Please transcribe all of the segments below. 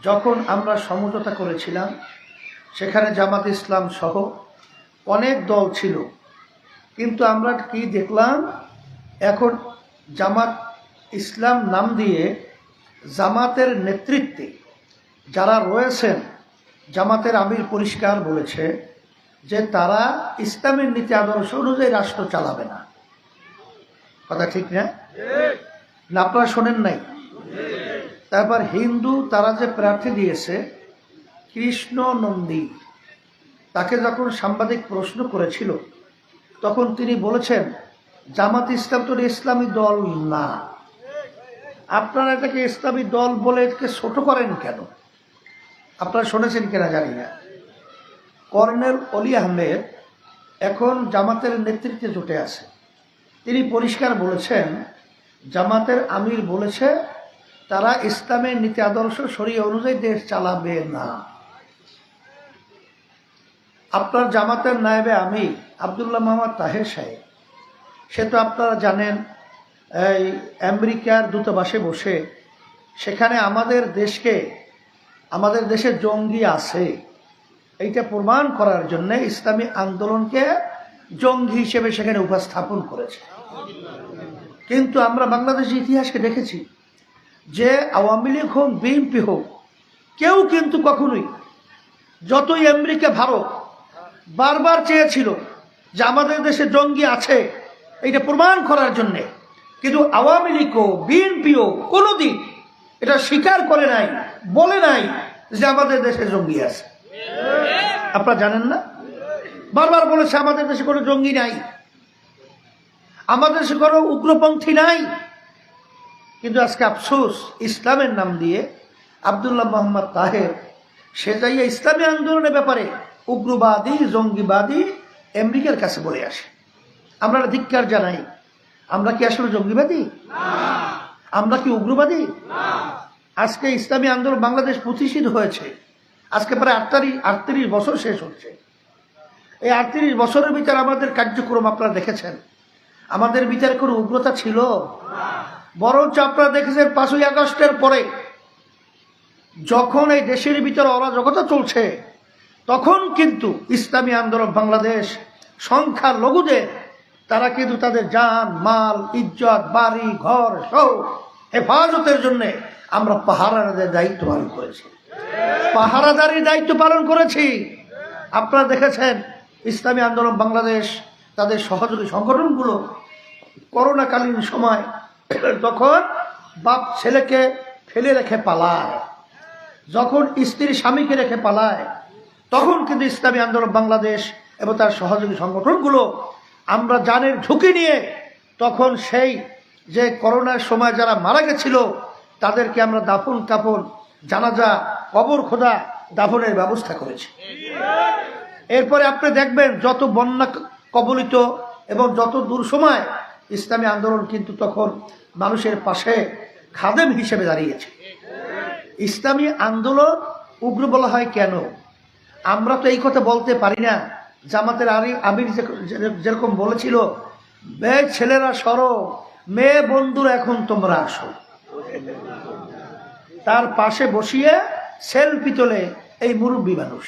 যখন আমরা সমঝোতা করেছিলাম সেখানে জামাত ইসলাম সহ অনেক দল ছিল, কিন্তু আমরা কি দেখলাম, এখন জামাত ইসলাম নাম দিয়ে জামাতের নেতৃত্বে যারা রয়েছেন, জামাতের আমির পরিষ্কার বলেছে যে তারা ইসলামের নীতি আদর্শ অনুযায়ী রাষ্ট্র চালাবে না। কথা ঠিক না? আপনারা শোনেন নাই? তারপর হিন্দু তারা যে প্রার্থী দিয়েছে কৃষ্ণ নন্দী, তাকে যখন সাংবাদিক প্রশ্ন করেছিল তখন তিনি বলেছেন জামাত ইসলাম তো ইসলামী দল না, আপনারা এটাকে ইসলামী দল বলে এটাকে ছোট করেন কেন? আপনারা শুনেছেন কিনা জানি না। কর্নেল অলি আহমেদ এখন জামাতের নেতৃত্বে জুটে আছে, তিনি পরিষ্কার বলেছেন জামাতের আমির বলেছে তারা ইসলামের নীতি আদর্শ শরিয়া অনুযায়ী দেশ চালাবে না। আপনার জামাতের নায়েবে আমির আব্দুল্লাহ মোহাম্মদ তাহের সাহেব, সে তো আপনারা জানেন এই আমেরিকার দূতাবাসে বসে সেখানে আমাদের দেশে জঙ্গি আছে এইটা প্রমাণ করার জন্য ইসলামী আন্দোলনকে জঙ্গি হিসেবে সেখানে উপস্থাপন করেছে। কিন্তু আমরা বাংলাদেশের ইতিহাসকে দেখেছি যে আওয়ামী লীগ হোক বিএনপি হোক, কেউ কিন্তু কখনোই, যতই আমেরিকা ভারত বারবার চেয়েছিল যে আমাদের দেশে জঙ্গি আছে এটা প্রমাণ করার জন্যে, কিন্তু আওয়ামী লীগও বিএনপিও কোনোদিন এটা স্বীকার করে নাই, বলে নাই যে আমাদের দেশে জঙ্গি আছে। আপনারা জানেন না? বারবার বলেছে আমাদের দেশে কোনো জঙ্গি নাই, আমাদের দেশে কোনো উগ্রপন্থী নাই। কিন্তু আজকে আফসোস, ইসলামের নাম দিয়ে আব্দুল্লাহ মোহাম্মদ তাহের সে যাইয়া ইসলামী আন্দোলনের ব্যাপারে উগ্রবাদী জঙ্গিবাদী আমেরিকার কাছে বলে আসে। আমরা ধিক্কার জানাই। আমরা কি আসলে জঙ্গিবাদী? আমরা কি উগ্রবাদী? আজকে ইসলামী আন্দোলন বাংলাদেশ প্রতিষ্ঠিত হয়েছে, আজকে প্রায় 38 বছর শেষ হচ্ছে। এই 38 বছরের ভিতরে আমাদের কার্যক্রম আপনারা দেখেছেন, আমাদের ভিতরে কোনো উগ্রতা ছিল? বরঞ্চ আপনারা দেখেছেন 5ই আগস্টের পরে যখন এই দেশের ভিতরে অরাজকতা চলছে, তখন কিন্তু ইসলামী আন্দোলন বাংলাদেশ সংখ্যালঘুদের তারা কিন্তু তাদের জান মাল ইজ্জত বাড়ি ঘর সব হেফাজতের জন্য আমরা পাহারাদারের দায়িত্ব পালন করেছি, পাহারাদারির দায়িত্ব পালন করেছি। আপনারা দেখেছেন ইসলামী আন্দোলন বাংলাদেশ তাদের সহযোগী সংগঠনগুলো করোনাকালীন সময় তখন বাপ ছেলেকে ফেলে রেখে পালায়, যখন স্ত্রী স্বামীকে রেখে পালায়, তখন কিন্তু ইসলামী আন্দোলন বাংলাদেশ এবং তার সহযোগী সংগঠনগুলো আমরা জানের ঝুঁকি নিয়ে তখন সেই যে করোনার সময় যারা মারা গেছিল তাদেরকে আমরা দাফন কাফন জানাজা কবর খোদা দাফনের ব্যবস্থা করেছি। এরপরে আপনি দেখবেন যত বন্যা কবলিত এবং যত দূর সময় ইসলামী আন্দোলন কিন্তু তখন মানুষের পাশে খাদেম হিসেবে দাঁড়িয়েছে। ইসলামী আন্দোলন উগ্র বলা হয় কেন? আমরা তো এই কথা বলতে পারি না। জামাতের আমির যেরকম বলেছিল, মেয়ে ছেলেরা সরো, মেয়ে বন্ধুরা এখন তোমরা আসো, তার পাশে বসিয়ে সেলফি তোলে এই মুরব্বী মানুষ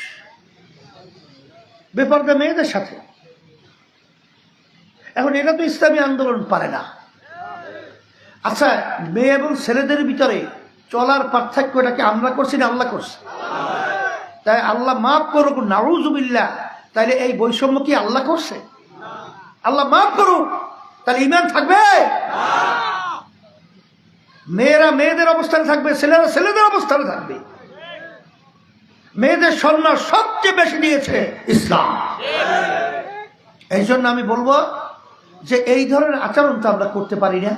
বেপরদা মেয়েদের সাথে। এখন এটা তো ইসলামী আন্দোলন পারে না। আচ্ছা, মেয়ে এবং ছেলেদের ভিতরে চলার পার্থক্যটাকে আমরা করছি না আল্লাহ করছে? তাই আল্লাহ মাফ করুক, নাউজুবিল্লাহ। তাইলে এই বৈষম্য কি আল্লাহ করছে? আল্লাহ মাফ করুক, তাহলে ঈমান থাকবে? মেয়েরা মেয়েদের অবস্থানে থাকবে, ছেলেরা ছেলেদের অবস্থানে থাকবে। মেয়েদের সম্মান সবচেয়ে বেশি দিয়েছে ইসলাম। এই জন্য আমি বলবো যে এই ধরনের আচরণ তো আমরা করতে পারি না।